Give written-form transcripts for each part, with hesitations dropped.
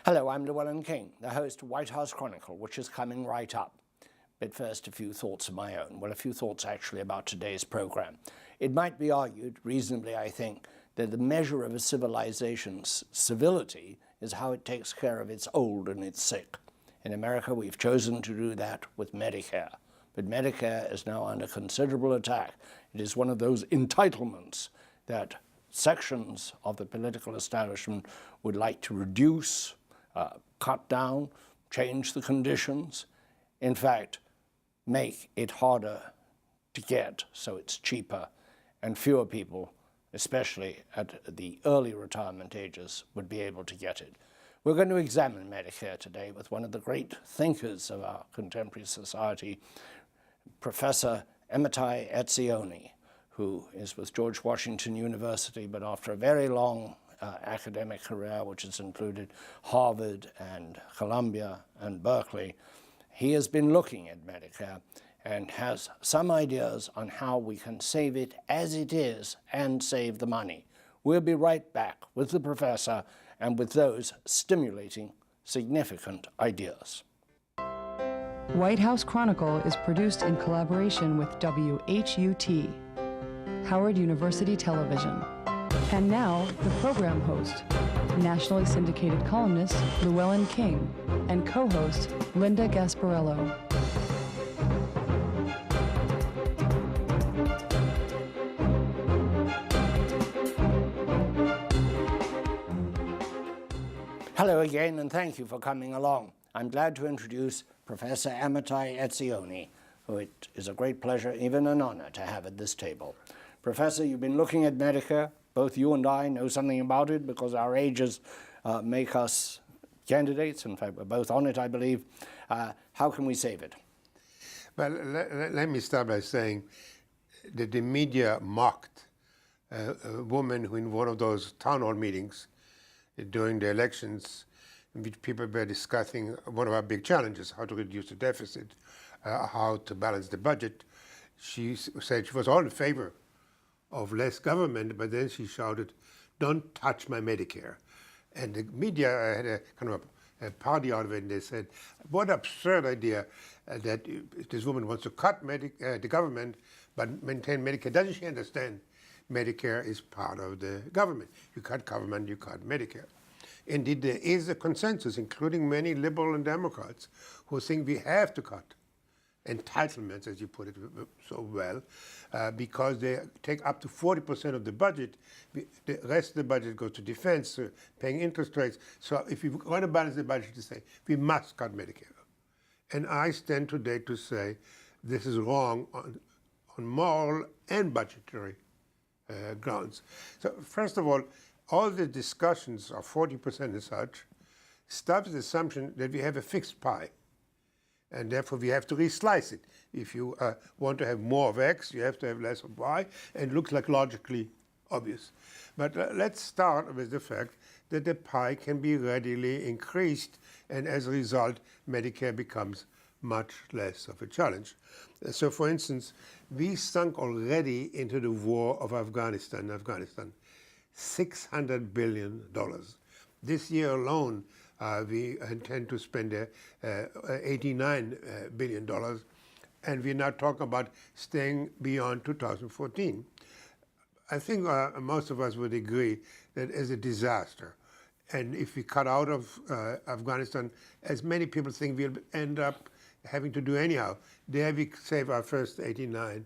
Hello, I'm Llewellyn King, the host of White House Chronicle, which is coming right up. But first, a few thoughts of my own. Well, a few thoughts actually about today's program. It might be argued, reasonably I think, that the measure of a civilization's civility is how it takes care of its old and its sick. In America, we've chosen to do that with Medicare. But Medicare is now under considerable attack. It is one of those entitlements that sections of the political establishment would like to reduce, cut down, change the conditions, in fact, make it harder to get so it's cheaper, and fewer people, especially at the early retirement ages, would be able to get it. We're going to examine Medicare today with one of the great thinkers of our contemporary society, Professor Amitai Etzioni, who is with George Washington University, but after a very long academic career, which has included Harvard and Columbia and Berkeley, he has been looking at Medicare and has some ideas on how we can save it as it is and save the money. We'll be right back with the professor and with those stimulating, significant ideas. White House Chronicle is produced in collaboration with WHUT, Howard University Television. And now, the program host, nationally syndicated columnist Llewellyn King, and co-host Linda Gasparello. Hello again, and thank you for coming along. I'm glad to introduce Professor Amitai Etzioni, who it is a great pleasure, even an honor, to have at this table. Professor, you've been looking at Medicare. Both you and I know something about it because our ages make us candidates. In fact, we're both on it, I believe. How can we save it? Well, let me start by saying that the media mocked a woman who in one of those town hall meetings during the elections, in which people were discussing one of our big challenges, how to reduce the deficit, how to balance the budget. She said she was all in favor of less government, but then she shouted, "Don't touch my Medicare." And the media had a kind of a party out of it, and they said, what absurd idea that this woman wants to cut the government but maintain Medicare. Doesn't she understand Medicare is part of the government? You cut government, you cut Medicare. Indeed, there is a consensus, including many liberal and Democrats, who think we have to cut entitlements, as you put it so well, because they take up to 40% of the budget. The rest of the budget goes to defense, paying interest rates. So if you want to balance the budget, to say, we must cut Medicare. And I stand today to say this is wrong on moral and budgetary grounds. So first of all the discussions of 40% and such starts with the assumption that we have a fixed pie. And therefore, we have to reslice it. If you want to have more of X, you have to have less of Y, and it looks like logically obvious. But let's start with the fact that the pie can be readily increased, and as a result, Medicare becomes much less of a challenge. So, for instance, we sunk already into the war of Afghanistan, $600 billion. This year alone, we intend to spend $89 billion, and we're now talking about staying beyond 2014. I think most of us would agree that it's a disaster. And if we cut out of Afghanistan, as many people think we'll end up having to do anyhow, there we save our first 89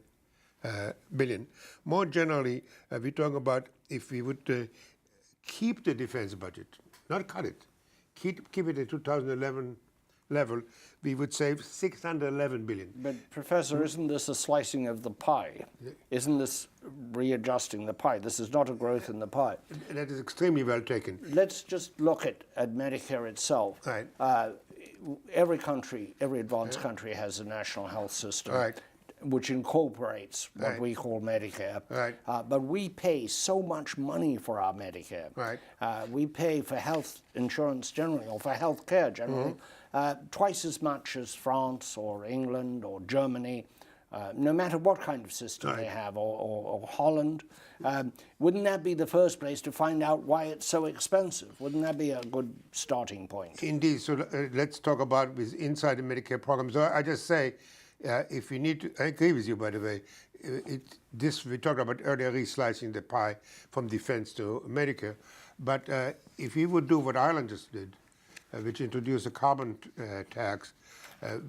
billion. More generally, we're talking about if we would keep the defense budget, not cut it, keep it at 2011 level, we would save 611 billion. But Professor, isn't this a slicing of the pie? Isn't this readjusting the pie? This is not a growth in the pie. That is extremely well taken. Let's just look at Medicare itself. Right. every country, every advanced country has a national health system. Right. Which incorporates what Right. we call Medicare. Right. But we pay so much money for our Medicare. Right. We pay for health insurance generally, or for health care generally, twice as much as France or England or Germany, no matter what kind of system they have, or Holland. Wouldn't that be the first place to find out why it's so expensive? Wouldn't that be a good starting point? Indeed. So let's talk about with inside the Medicare program. So I just say, if you need to, I agree with you, by the way. This we talked about earlier, reslicing the pie from defense to Medicare. But if we would do what Ireland just did, which introduced a carbon tax,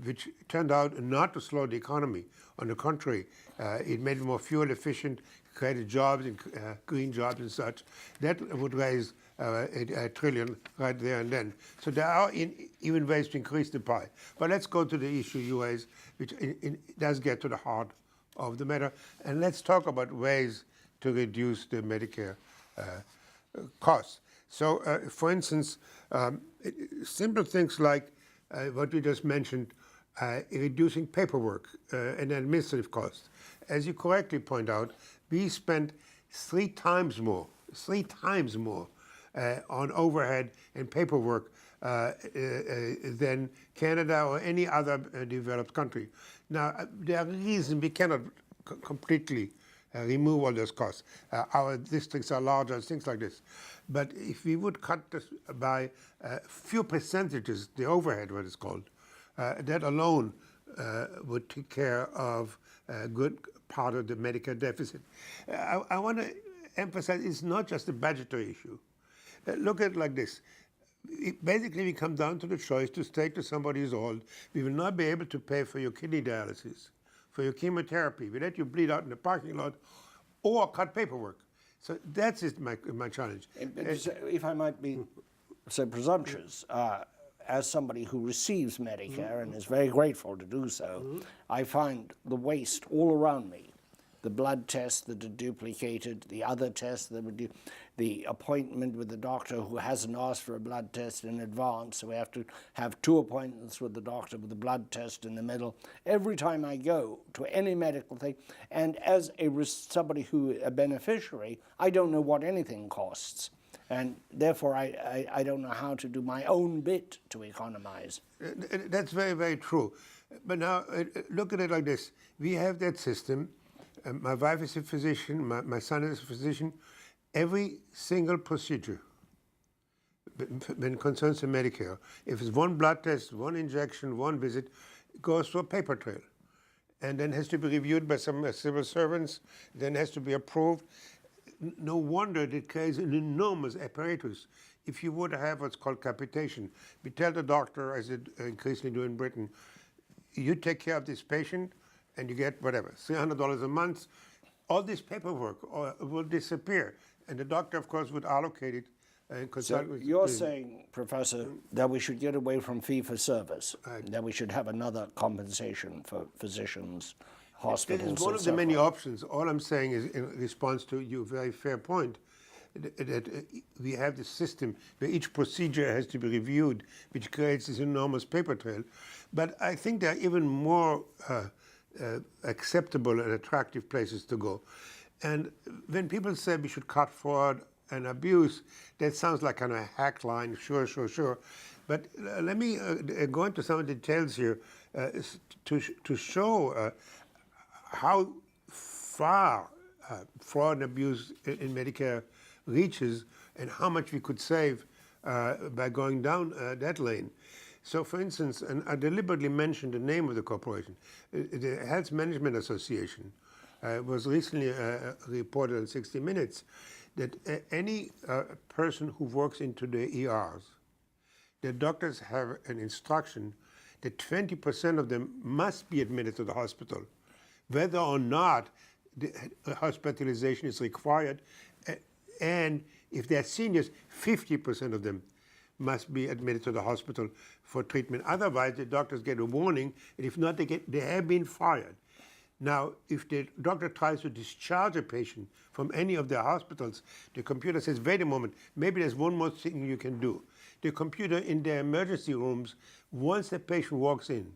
which turned out not to slow the economy. On the contrary, it made it more fuel efficient, created jobs, and green jobs and such. That would raise a trillion right there and then. So there are even ways to increase the pie. But let's go to the issue you raise, which does get to the heart of the matter. And let's talk about ways to reduce the Medicare costs. So, for instance, simple things like what we just mentioned, reducing paperwork and administrative costs. As you correctly point out, we spend three times more on overhead and paperwork than Canada or any other developed country. Now, there are reasons we cannot completely remove all those costs. Our districts are larger, things like this. But if we would cut this by a few percentages, the overhead, what it's called, that alone would take care of a good part of the Medicare deficit. I want to emphasize it's not just a budgetary issue. Look at it like this. Basically, we come down to the choice to state to somebody who's old, we will not be able to pay for your kidney dialysis, for your chemotherapy. We let you bleed out in the parking lot or cut paperwork. So that's my challenge. If I might be so presumptuous, as somebody who receives Medicare and is very grateful to do so, I find the waste all around me. The blood tests that are duplicated, the other tests that would do, the appointment with the doctor who hasn't asked for a blood test in advance, so we have to have 2 appointments with the doctor with the blood test in the middle. Every time I go to any medical thing, and as somebody who a beneficiary, I don't know what anything costs. And therefore, I don't know how to do my own bit to economize. That's very, very true. But now, look at it like this. We have that system. My wife is a physician. My son is a physician. Every single procedure, when it concerns the Medicare, if it's one blood test, one injection, one visit, it goes through a paper trail. And then has to be reviewed by some civil servants, then has to be approved. No wonder it creates an enormous apparatus. If you would have what's called capitation, we tell the doctor, as it increasingly do in Britain, you take care of this patient and you get whatever, $300 a month. All this paperwork will disappear. And the doctor, of course, would allocate it. So you're saying, Professor, that we should get away from fee-for-service, that we should have another compensation for physicians, hospitals, it is one of the many options. All I'm saying is, in response to your very fair point, that we have this system where each procedure has to be reviewed, which creates this enormous paper trail. But I think there are even more acceptable and attractive places to go. And when people say we should cut fraud and abuse, that sounds like kind of a hack line, sure. But let me go into some of the details here to show how far fraud and abuse in Medicare reaches and how much we could save by going down that lane. So, for instance, and I deliberately mentioned the name of the corporation, the Health Management Association was recently reported on 60 Minutes that any person who works into the ERs, the doctors have an instruction that 20% of them must be admitted to the hospital, whether or not the hospitalization is required. And if they're seniors, 50% of them must be admitted to the hospital for treatment. Otherwise, the doctors get a warning, and if not, they have been fired. Now, if the doctor tries to discharge a patient from any of their hospitals, the computer says, wait a moment, maybe there's one more thing you can do. the computer in their emergency rooms, once the patient walks in,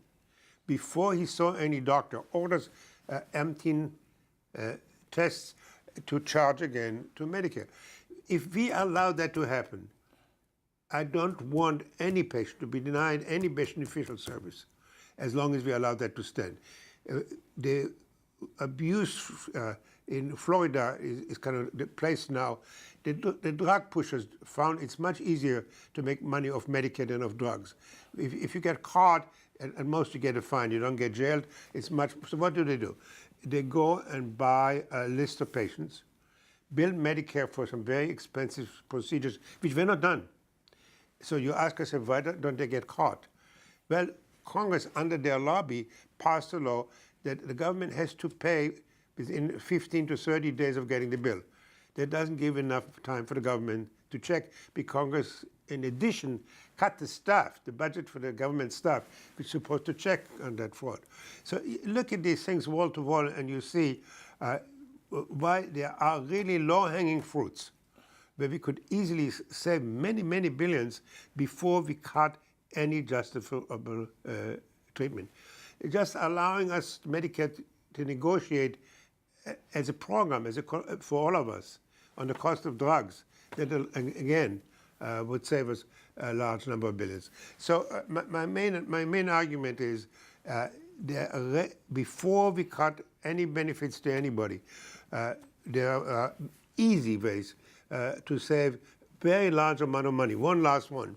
before he saw any doctor, orders emptying tests to charge again to Medicare. If we allow that to happen, I don't want any patient to be denied any beneficial service as long as we allow that to stand. The abuse in Florida is kind of the place now. The drug pushers found it's much easier to make money off Medicare than of drugs. If you get caught, and most you get a fine, you don't get jailed, it's much, so what do? They go and buy a list of patients, bill Medicare for some very expensive procedures, which were not done. So you ask yourself, why don't they get caught? Well, Congress, under their lobby, passed a law that the government has to pay within 15 to 30 days of getting the bill. That doesn't give enough time for the government to check, because Congress, in addition, cut the staff, the budget for the government staff, which is supposed to check on that fraud. So look at these things wall to wall, and you see why there are really low-hanging fruits where we could easily save many, many billions before we cut any justifiable treatment. Just allowing us, Medicare, to negotiate as a program, for all of us, on the cost of drugs, that again would save us a large number of billions. So my main argument is before we cut any benefits to anybody, there are easy ways to save very large amount of money. One last one.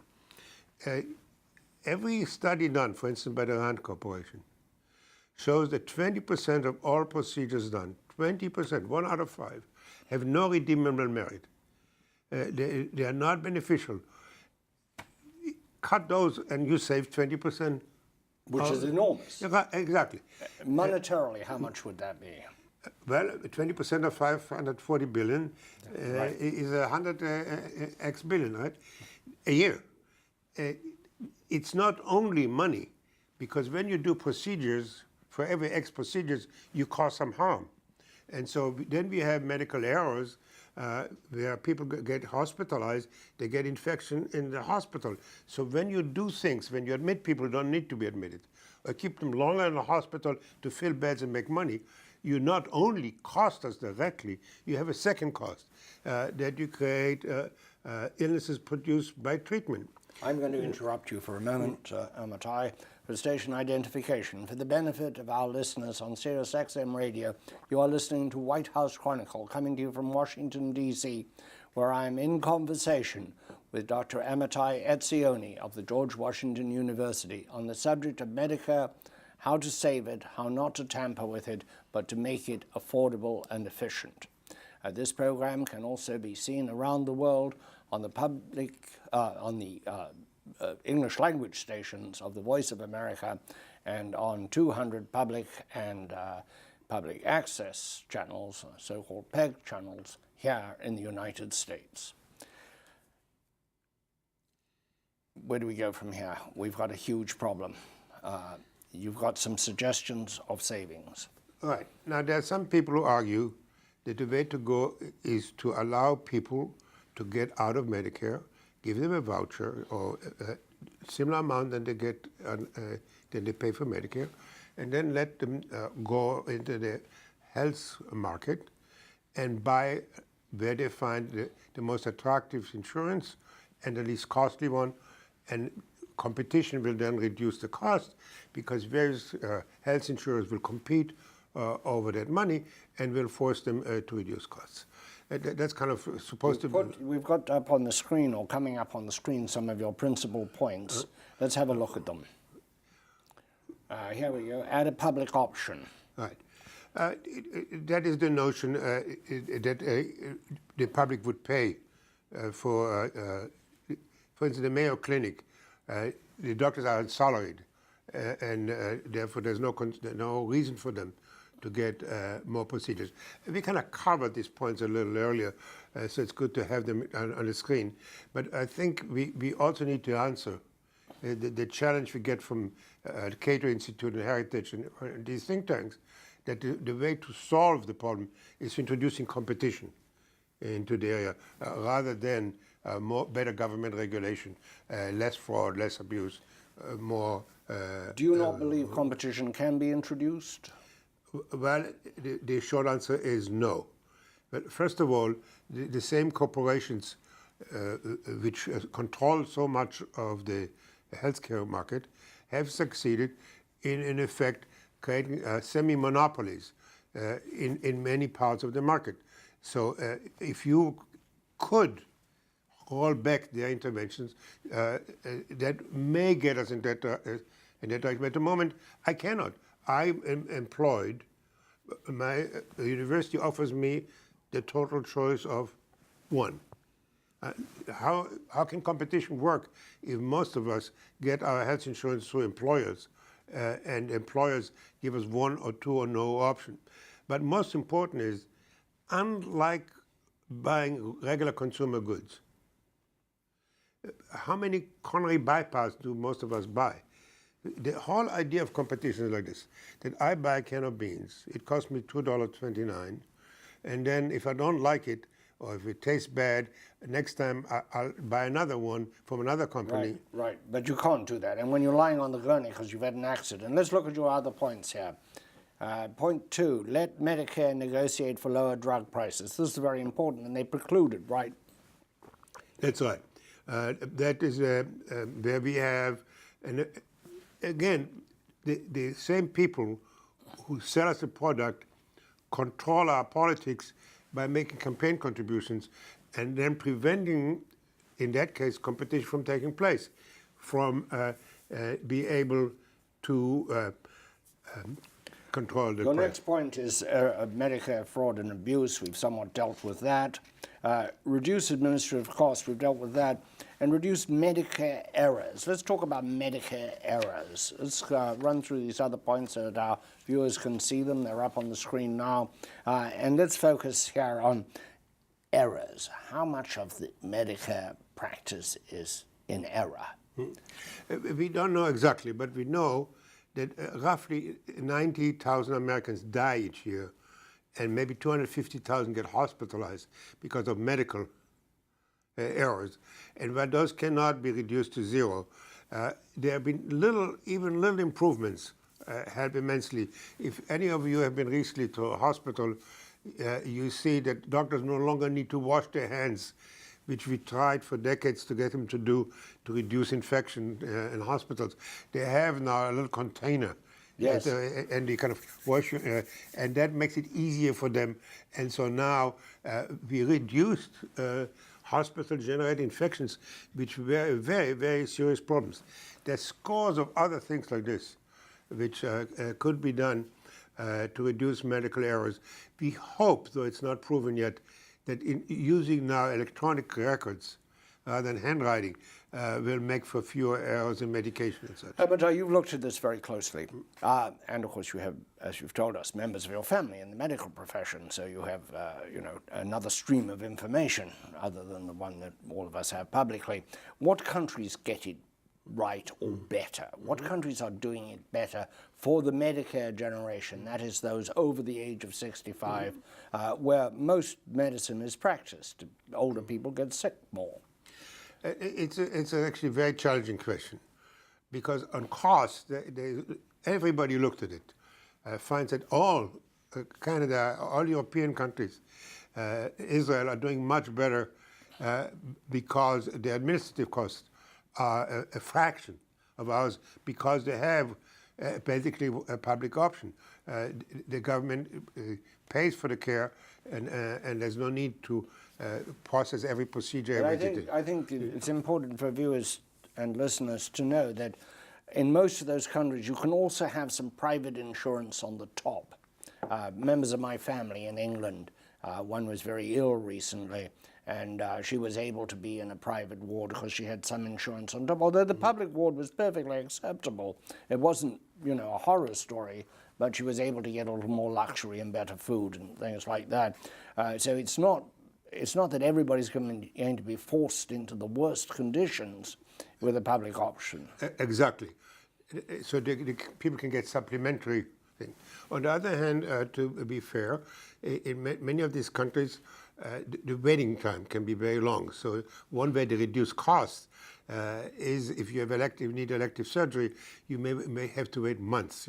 Every study done, for instance, by the Rand Corporation, shows that 20% of all procedures done, 20%, 1 out of 5, have no redeemable merit. They are not beneficial. Cut those and you save 20%. Which is enormous. Exactly. Monetarily, how much would that be? Well, 20% of 540 billion Right. is 100 X billion, right? A year. It's not only money, because when you do procedures, for every X procedures, you cause some harm. And so then we have medical errors where people get hospitalized, they get infection in the hospital. So when you do things, when you admit people who don't need to be admitted, or keep them longer in the hospital to fill beds and make money, you not only cost us directly, you have a second cost, that you create illnesses produced by treatment. I'm going to interrupt you for a moment, Amitai, for station identification. For the benefit of our listeners on Sirius XM Radio, you are listening to White House Chronicle, coming to you from Washington, D.C., where I'm in conversation with Dr. Amitai Etzioni of the George Washington University on the subject of Medicare, how to save it, how not to tamper with it, but to make it affordable and efficient. This program can also be seen around the world on the English language stations of the Voice of America and on 200 public and public access channels, so-called PEG channels, here in the United States. Where do we go from here? We've got a huge problem. You've got some suggestions of savings. Right. Now, there are some people who argue that the way to go is to allow people to get out of Medicare, give them a voucher or a similar amount than they get, than they pay for Medicare, and then let them go into the health market and buy where they find the most attractive insurance and the least costly one, and competition will then reduce the cost, because various health insurers will compete over that money and will force them to reduce costs. That's kind of supposed to be. We've got up on the screen, or coming up on the screen, some of your principal points. Let's have a look at them. Here we go. Add a public option. Right. That is the notion that the public would pay for instance, the Mayo Clinic. The doctors are salaried, and therefore there's no reason for them to get more procedures. We kind of covered these points a little earlier, so it's good to have them on the screen. But I think we also need to answer the challenge we get from the Cato Institute and Heritage and these think tanks, that the way to solve the problem is introducing competition into the area rather than better government regulation, less fraud, less abuse, more. Do you not believe competition can be introduced? Well, the short answer is no. But first of all, the same corporations which control so much of the healthcare market have succeeded in effect, creating semi-monopolies in many parts of the market. So if you could roll back their interventions, that may get us in that direction. But at the moment, I cannot. I am employed. My university offers me the total choice of one. How can competition work if most of us get our health insurance through employers, and employers give us one or two or no option? But most important is, unlike buying regular consumer goods, how many coronary bypass do most of us buy? The whole idea of competition is like this, that I buy a can of beans, it costs me $2.29, and then if I don't like it, or if it tastes bad, next time I'll buy another one from another company. Right, but you can't do that. And when you're lying on the gurney because you've had an accident, let's look at your other points here. Point 2, let Medicare negotiate for lower drug prices. This is very important, and they precluded, right? That's right. That is where we have, and again, the same people who sell us a product control our politics by making campaign contributions and then preventing, in that case, competition from taking place, from be able to control the Your price. next point is Medicare fraud and abuse. We've somewhat dealt with that. Reduce administrative costs. We've dealt with that. And reduce Medicare errors. Let's talk about Medicare errors. Let's run through these other points so that our viewers can see them. They're up on the screen now. And let's focus here on errors. How much of the Medicare practice is in error? We don't know exactly, but we know that roughly 90,000 Americans die each year, and maybe 250,000 get hospitalized because of medical errors. And while those cannot be reduced to zero, there have been little improvements help immensely. If any of you have been recently to a hospital, you see that doctors no longer need to wash their hands, which we tried for decades to get them to do to reduce infection in hospitals. They have now a little container. Yes. And they kind of wash, and that makes it easier for them. And so now we reduced hospital-generated infections, which were very, very serious problems. There's scores of other things like this, which could be done to reduce medical errors. We hope, though it's not proven yet, that in using now electronic records rather than handwriting will make for fewer errors in medication and such. Amitai, you've looked at this very closely. And of course you have, as you've told us, members of your family in the medical profession, so you have another stream of information other than the one that all of us have publicly. What countries get it right or better? What countries are doing it better for the Medicare generation, that is those over the age of 65, where most medicine is practiced? Older people get sick more. It's actually a very challenging question, because on cost, everybody looked at it, finds that all Canada, all European countries, Israel are doing much better because the administrative costs are a fraction of ours, because they have basically a public option. The government pays for the care, and there's no need to process every procedure. I think it's important for viewers and listeners to know that in most of those countries you can also have some private insurance on the top. Members of my family in England, one was very ill recently, and she was able to be in a private ward because she had some insurance on top, although the public ward was perfectly acceptable. It wasn't, a horror story, but she was able to get a little more luxury and better food and things like that. So it's not that everybody's going to be forced into the worst conditions with a public option. Exactly. So the people can get supplementary thing. On the other hand, to be fair, in many of these countries, the waiting time can be very long. So one way to reduce costs is if you have need elective surgery, you may have to wait months,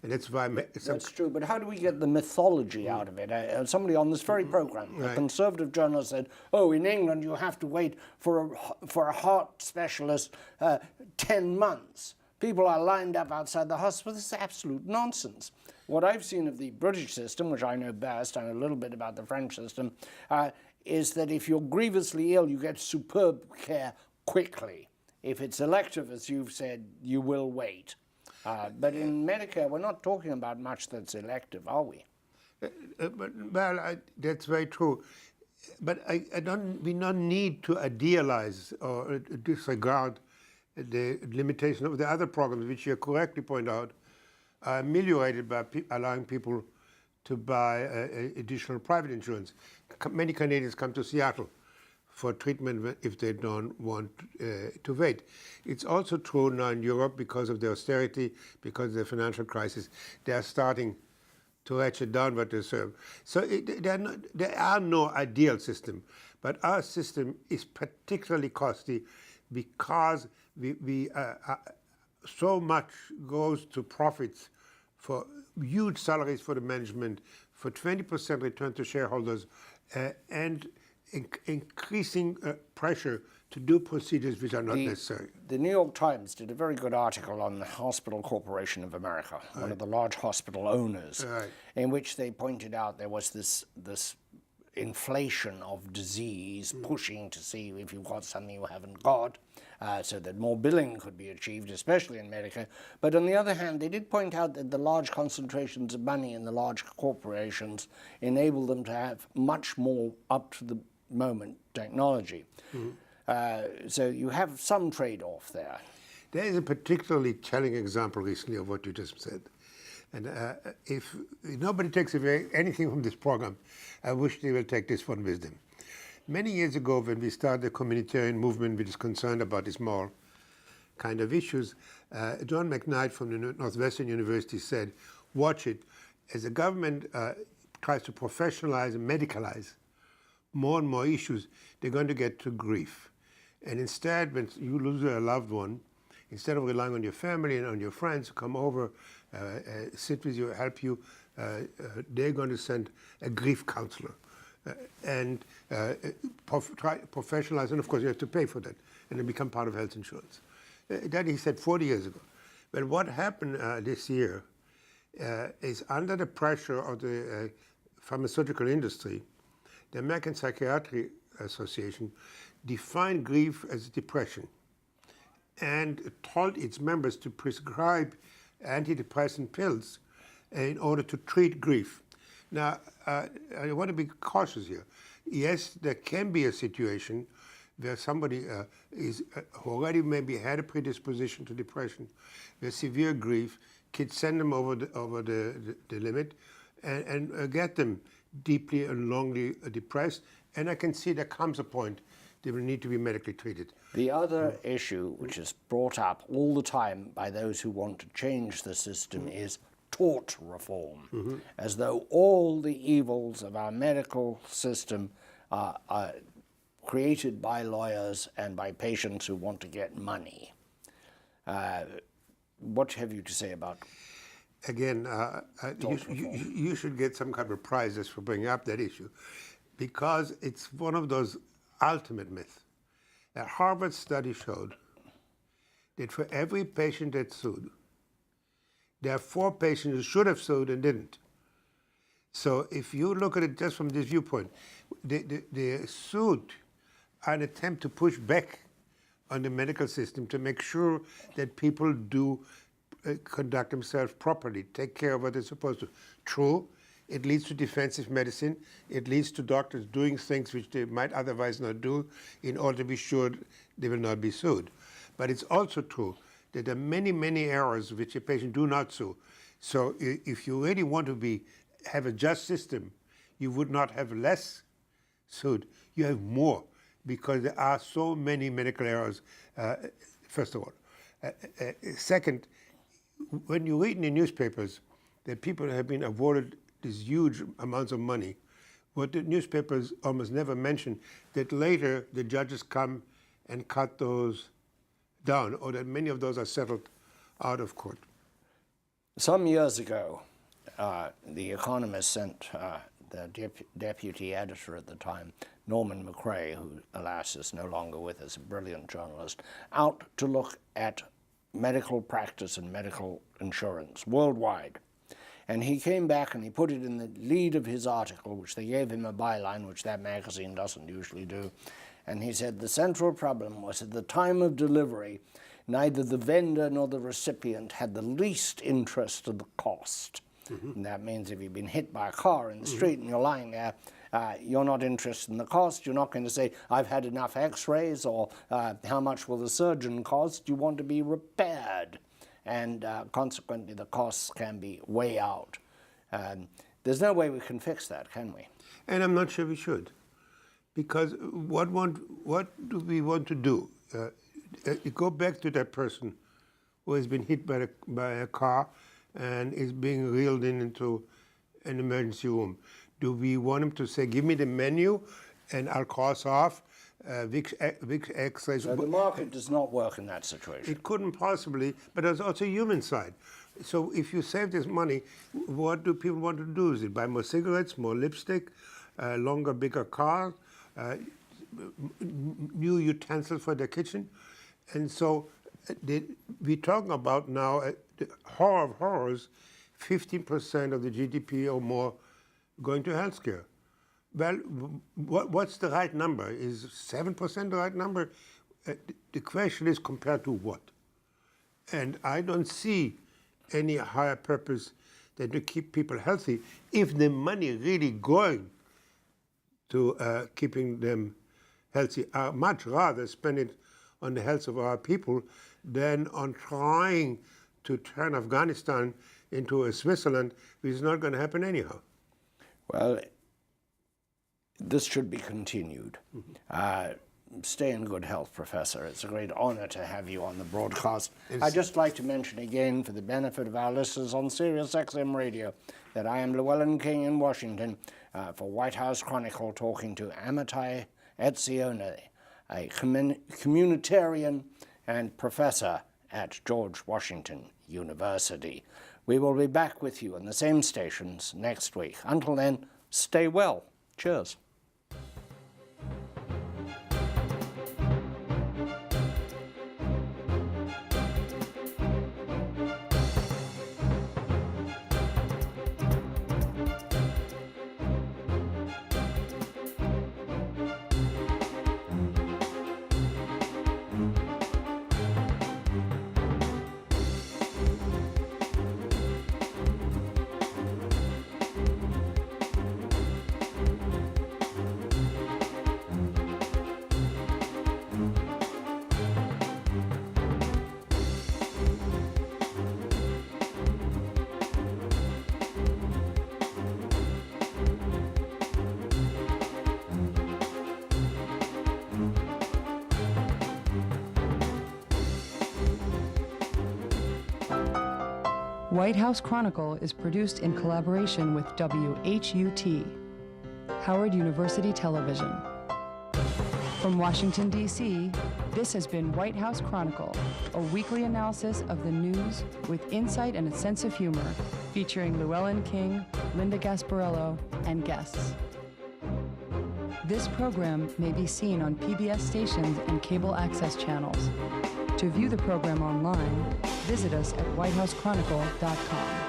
and that's why. That's true, but how do we get the mythology out of it? Somebody on this very program, a conservative journalist, said, "Oh, in England you have to wait for a heart specialist 10 months. People are lined up outside the hospital." This is absolute nonsense. What I've seen of the British system, which I know best, I know a little bit about the French system, is that if you're grievously ill, you get superb care quickly. If it's elective, as you've said, you will wait. But in Medicare, we're not talking about much that's elective, are we? That's very true. But we don't need to idealize or disregard the limitation of the other programs, which you correctly point out, are ameliorated by allowing people to buy additional private insurance. Many Canadians come to Seattle for treatment if they don't want to wait. It's also true now in Europe because of the austerity, because of the financial crisis. They are starting to ratchet down what they serve. So there are no ideal system, but our system is particularly costly because so much goes to profits for huge salaries for the management, for 20% return to shareholders, and increasing pressure to do procedures which are not necessary. The New York Times did a very good article on the Hospital Corporation of America, one of the large hospital owners, in which they pointed out there was this inflation of disease, pushing to see if you've got something you haven't got, so that more billing could be achieved, especially in Medicare. But on the other hand, they did point out that the large concentrations of money in the large corporations enable them to have much more up-to-the-moment technology. So you have some trade-off there. There is a particularly telling example recently of what you just said. And if nobody takes away anything from this program, I wish they will take this one with them. Many years ago, when we started the communitarian movement, which is concerned about these more kind of issues, John McKnight from the Northwestern University said, watch it, as the government tries to professionalize and medicalize more and more issues, they're going to get to grief. And instead, when you lose a loved one, instead of relying on your family and on your friends to come over, sit with you, help you, they're going to send a grief counselor and try to professionalize, and of course you have to pay for that, and then become part of health insurance. That he said 40 years ago. But what happened this year is under the pressure of the pharmaceutical industry, the American Psychiatry Association defined grief as depression and told its members to prescribe antidepressant pills in order to treat grief. Now, I want to be cautious here. Yes, there can be a situation where somebody is already maybe had a predisposition to depression, where severe grief, kids send them over the limit and get them deeply and longly depressed. And I can see there comes a point they will need to be medically treated. The other issue, which is brought up all the time by those who want to change the system, is tort reform, as though all the evils of our medical system are created by lawyers and by patients who want to get money. What have you to say about Again, you should get some kind of prizes for bringing up that issue, because it's one of those ultimate myths. A Harvard study showed that for every patient that's sued, there are 4 patients who should have sued and didn't. So if you look at it just from this viewpoint, the suit are an attempt to push back on the medical system to make sure that people do conduct themselves properly, take care of what they're supposed to. True, it leads to defensive medicine. It leads to doctors doing things which they might otherwise not do in order to be sure they will not be sued. But it's also true that there are many, many errors which a patient do not sue. So if you really want to have a just system, you would not have less sued. You have more, because there are so many medical errors, first of all. Second, when you read in the newspapers that people have been awarded these huge amounts of money. What the newspapers almost never mention, that later the judges come and cut those down, or that many of those are settled out of court. Some years ago, The Economist sent the deputy editor at the time, Norman McRae, who alas is no longer with us, a brilliant journalist, out to look at medical practice and medical insurance worldwide. And he came back and he put it in the lead of his article, which they gave him a byline, which that magazine doesn't usually do. And he said the central problem was at the time of delivery, neither the vendor nor the recipient had the least interest in the cost. And that means if you've been hit by a car in the street and you're lying there, you're not interested in the cost. You're not going to say, I've had enough x-rays, or how much will the surgeon cost? You want to be repaired. And consequently, the costs can be way out. There's no way we can fix that, can we? And I'm not sure we should. Because what do we want to do? You go back to that person who has been hit by a car and is being reeled into an emergency room. Do we want him to say, give me the menu and I'll cross off which x-rays? So the market does not work in that situation. It couldn't possibly, but there's also a human side. So if you save this money, what do people want to do? Is it buy more cigarettes, more lipstick, longer, bigger car, new utensils for their kitchen? And so we're talking about now, the horror of horrors, 15% of the GDP or more going to healthcare. Well, what's the right number? Is 7% the right number? The question is compared to what? And I don't see any higher purpose than to keep people healthy if the money really going to keeping them healthy. I'd much rather spend it on the health of our people than on trying to turn Afghanistan into a Switzerland, which is not going to happen anyhow. Well, this should be continued. Stay in good health, Professor. It's a great honor to have you on the broadcast. I'd just like to mention again, for the benefit of our listeners on Sirius XM Radio, that I am Llewellyn King in Washington for White House Chronicle, talking to Amitai Etzioni, a communitarian and professor at George Washington University. We will be back with you on the same stations next week. Until then, stay well. Cheers. White House Chronicle is produced in collaboration with WHUT, Howard University Television. From Washington, D.C., this has been White House Chronicle, a weekly analysis of the news with insight and a sense of humor, featuring Llewellyn King, Linda Gasparello, and guests. This program may be seen on PBS stations and cable access channels. To view the program online, visit us at whitehousechronicle.com.